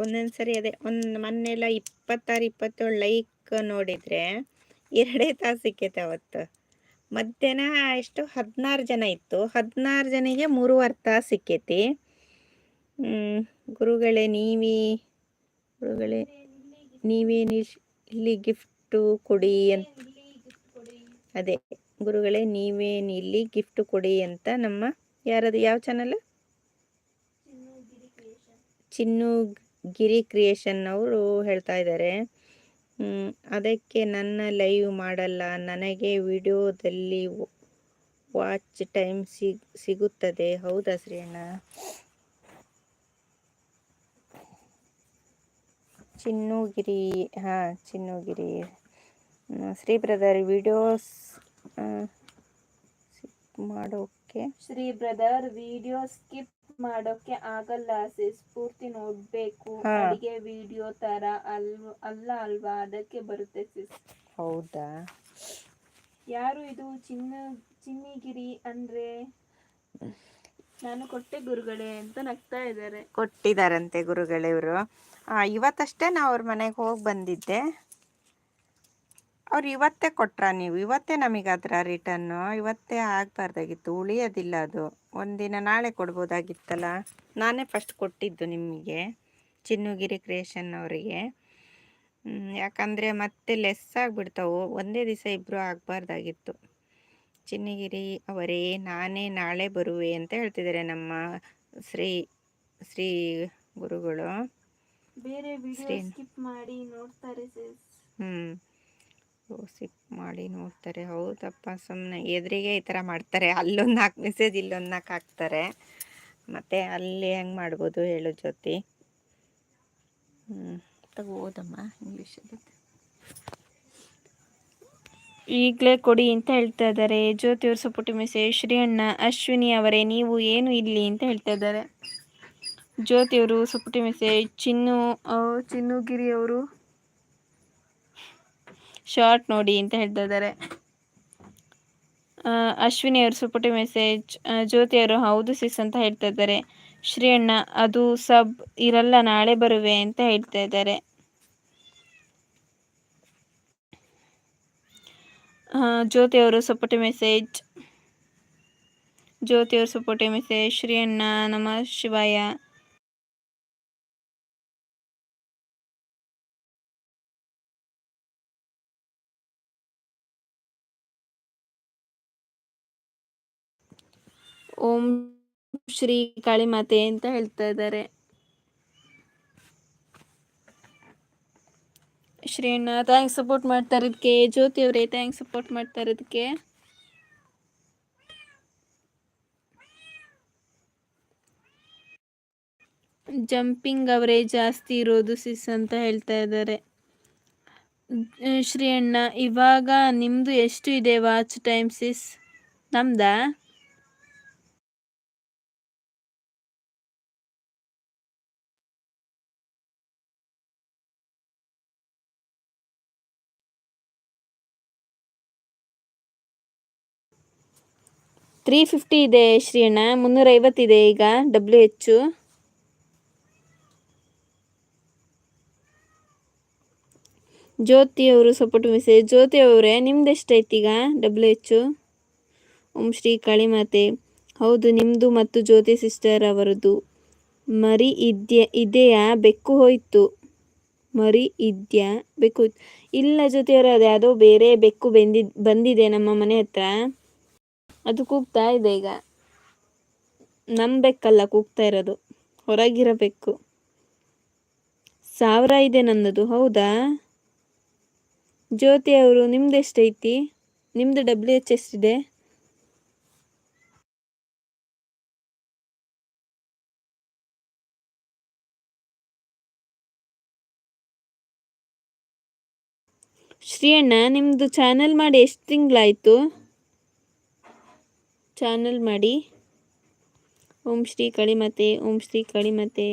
ಒಂದೊಂದು ಸರಿ ಅದೇ ಮೊನ್ನೆಲ್ಲ 26 27 ಲೈಕ್ ನೋಡಿದರೆ 2 ತಾಸು ಸಿಕ್ಕೈತೆ ಅವತ್ತು. ಮಧ್ಯಾಹ್ನ ಎಷ್ಟು 16 ಜನ ಇತ್ತು, 16 ಜನಿಗೆ 3.5 ತಾಸು ಸಿಕ್ಕೈತಿ. ಗುರುಗಳೇ ನೀವೇನು ಇಲ್ಲಿ ಗಿಫ್ಟು ಕೊಡಿ ಅಂತ, ಅದೇ ಗುರುಗಳೇ ನೀವೇನು ಇಲ್ಲಿ ಗಿಫ್ಟ್ ಕೊಡಿ ಅಂತ ನಮ್ಮ ಯಾವ ಚಾನಲ್, ಚಿನ್ನು ಗಿರಿ ಕ್ರಿಯೇಷನ್ ಅವರು ಹೇಳ್ತಾ ಇದ್ದಾರೆ. ಅದಕ್ಕೆ ನನ್ನ ಲೈವ್ ಮಾಡಲ್ಲ, ನನಗೆ ವಿಡಿಯೋದಲ್ಲಿ ವಾಚ್ ಟೈಮ್ ಸಿಗುತ್ತದೆ. ಹೌದಾ ಶ್ರೀಯಣ್ಣ? ಚಿನ್ನುಗಿರಿ, ಚಿನ್ನುಗಿರಿ ಶ್ರೀ ಬ್ರದರ್ ವಿಡಿಯೋಸ್ ಮಾಡೋಕೆ, ಶ್ರೀ ಬ್ರದರ್ ವಿಡಿಯೋ ಸ್ಕಿಪ್ ಮಾಡೋಕೆ ಆಗಲ್ಲ ಸಿಸ್, ಪೂರ್ತಿ ನೋಡ್ಬೇಕು. ಅಡಿಗೆ ವಿಡಿಯೋ ತರ ಅಲ್ವಾ, ಅದಕ್ಕೆ ಬರುತ್ತೆ ಸಿಸ್. ಹೌದಾ? ಯಾರು ಇದು ಚಿನ್ನಿಗಿರಿ ಅಂದ್ರೆ? ನಾನು ಕೊಟ್ಟೆ ಗುರುಗಳೇ ಅಂತ ನಗ್ತಾ ಇದ್ದಾರೆ. ಕೊಟ್ಟಿದ್ದಾರಂತೆ ಗುರುಗಳೇ ಇವರು. ಇವತ್ತಷ್ಟೇ ನಾ ಅವ್ರ ಮನೆಗೆ ಹೋಗಿ ಬಂದಿದ್ದೆ. ಅವ್ರು ಇವತ್ತೇ ಕೊಟ್ರ, ನೀವು ಇವತ್ತೇ ನಮಗಾದ್ರ ರಿಟರ್ನು? ಇವತ್ತೇ ಆಗಬಾರ್ದಾಗಿತ್ತು, ಉಳಿಯೋದಿಲ್ಲ ಅದು. ಒಂದಿನ ನಾಳೆ ಕೊಡ್ಬೋದಾಗಿತ್ತಲ್ಲ. ನಾನೇ ಫಸ್ಟ್ ಕೊಟ್ಟಿದ್ದು ನಿಮಗೆ, ಚಿನ್ನುಗಿರಿ ಕ್ರಿಯೇಷನ್ ಅವರಿಗೆ. ಯಾಕಂದರೆ ಮತ್ತೆ ಲೆಸ್ ಆಗಿಬಿಡ್ತಾವು, ಒಂದೇ ದಿವಸ ಇಬ್ಬರು ಆಗಬಾರ್ದಾಗಿತ್ತು. ಚಿನ್ನಿಗಿರಿ ಅವರೇ, ನಾನೇ ನಾಳೆ ಬರುವೆ ಅಂತ ಹೇಳ್ತಿದ್ದಾರೆ ನಮ್ಮ ಶ್ರೀ ಗುರುಗಳು. ಬೇರೆ ವಿಡಿಯೋ ಸ್ಕಿಪ್ ಮಾಡಿ ನೋಡ್ತಾರೆ ಸಿಸ್. ಸ್ಕಿಪ್ ಮಾಡಿ ನೋಡ್ತಾರೆ. ಹೌದಪ್ಪ, ಸುಮ್ಮನೆ ಎದುರಿಗೆ ಈ ಥರ ಮಾಡ್ತಾರೆ. ಅಲ್ಲೊಂದು 4 ಮೆಸೇಜ್ ಇಲ್ಲೊಂದು 4 ಹಾಕ್ತಾರೆ. ಮತ್ತು ಅಲ್ಲಿ ಹೆಂಗೆ ಮಾಡ್ಬೋದು ಹೇಳು ಜ್ಯೋತಿ? ಓದಮ್ಮ ಇಂಗ್ಲೀಷಲ್ಲಿ. ಈಗಲೇ ಕೊಡಿ ಅಂತ ಹೇಳ್ತಾ ಇದ್ದಾರೆ. ಜ್ಯೋತಿ ಅವ್ರ ಸಪೋರ್ಟ್ ಮೆಸೇಜ್. ಶ್ರೀಯಣ್ಣ ಅಶ್ವಿನಿ ಅವರೇ, ನೀವು ಏನು ಇಲ್ಲಿ ಅಂತ ಹೇಳ್ತಾ ಇದ್ದಾರೆ. ಜ್ಯೋತಿ ಅವರು ಸಪೋರ್ಟ್ ಮೆಸೇಜ್. ಚಿನ್ನುಗಿರಿ ಅವರು ಶಾರ್ಟ್ ನೋಡಿ ಅಂತ ಹೇಳ್ತಾ ಇದ್ದಾರೆ. ಅಶ್ವಿನಿ ಅವರು ಸಪೋರ್ಟ್ ಮೆಸೇಜ್. ಜ್ಯೋತಿ ಅವರು ಹೌದು ಸಿಸ್ ಅಂತ ಹೇಳ್ತಾ ಇದ್ದಾರೆ. ಶ್ರೀಯಣ್ಣ ಅದು ಸಬ್ ಇರಲ್ಲ, ನಾಳೆ ಬರುವೆ ಅಂತ ಹೇಳ್ತಾ ಇದ್ದಾರೆ. ಜ್ಯೋತಿ ಅವರು ಸಪೋರ್ಟ್ ಮೆಸೇಜ್. ಜ್ಯೋತಿ ಅವರು ಸಪೋರ್ಟ್ ಮೆಸೇಜ್. ಶ್ರೀಯಣ್ಣ ನಮಃ ಶಿವಾಯ. ಓಂ ಶ್ರೀ ಕಾಳಿಮಾತೆ ಅಂತ ಹೇಳ್ತಾ ಇದ್ದಾರೆ. ಶ್ರೀಯಣ್ಣ ಥ್ಯಾಂಕ್ಸ್ ಸಪೋರ್ಟ್ ಮಾಡ್ತಾ ಇರೋದಕ್ಕೆ. ಜ್ಯೋತಿ ಅವರೇ ಥ್ಯಾಂಕ್ಸ್ ಸಪೋರ್ಟ್ ಮಾಡ್ತಾ ಇರೋದಕ್ಕೆ. ಜಂಪಿಂಗ್ ಅವರೇ ಜಾಸ್ತಿ ಇರೋದು ಸಿಸ್ ಅಂತ ಹೇಳ್ತಾ ಇದ್ದಾರೆ. ಶ್ರೀಯಣ್ಣ ಇವಾಗ ನಿಮ್ಮದು ಎಷ್ಟು ಇದೆ ವಾಚ್ ಟೈಮ್ ಸಿಸ್? ನಮ್ದಾ? $350 ಇದೆ ಶ್ರೀಯಣ್ಣ. 350 ಇದೆ ಈಗ WH. ಜ್ಯೋತಿ ಅವರು ಸಪೋರ್ಟ್ ಮೆಸೇಜ್. ಜ್ಯೋತಿ ಅವರೇ ನಿಮ್ದು ಎಷ್ಟೈತಿ ಈಗ WH? ಓಂ ಶ್ರೀ ಕಾಳಿಮಾತೆ. ಹೌದು ನಿಮ್ಮದು ಮತ್ತು ಜ್ಯೋತಿ ಸಿಸ್ಟರ್ ಅವರದು. ಮರಿ ಇದೆಯಾ? ಬೆಕ್ಕು ಹೋಯ್ತು. ಮರಿ ಇದೆಯಾ? ಬೆಕ್ಕು ಹೋಯ್ತು. ಇಲ್ಲ ಜ್ಯೋತಿ ಅವರೇ, ಅದು ಯಾವುದೋ ಬೇರೆ ಬೆಕ್ಕು ಬಂದಿದೆ ನಮ್ಮ ಮನೆ ಹತ್ರ. ಅದು ಕೂಗ್ತಾ ಇದೆ ಈಗ. ನಮ್ಮ ಬೆಕ್ಕಲ್ಲ ಕೂಗ್ತಾ ಇರೋದು, ಹೊರಗಿರೋ ಬೆಕ್ಕು. 1000 ಇದೆ ನನ್ನದು. ಹೌದಾ ಜ್ಯೋತಿ ಅವರು ನಿಮ್ದು ಎಷ್ಟೈತಿ? ನಿಮ್ಮದು WH ಎಷ್ಟಿದೆ? ಶ್ರೀಯಣ್ಣ ನಿಮ್ಮದು ಚಾನಲ್ ಮಾಡಿ ಎಷ್ಟು ತಿಂಗಳಾಯಿತು? ಚಾನಲ್ ಮಾಡಿ. ಓಂ ಶ್ರೀ ಕಾಳಿಮಾತೆ. ಓಂ ಶ್ರೀ ಕಾಳಿಮಾತೆ.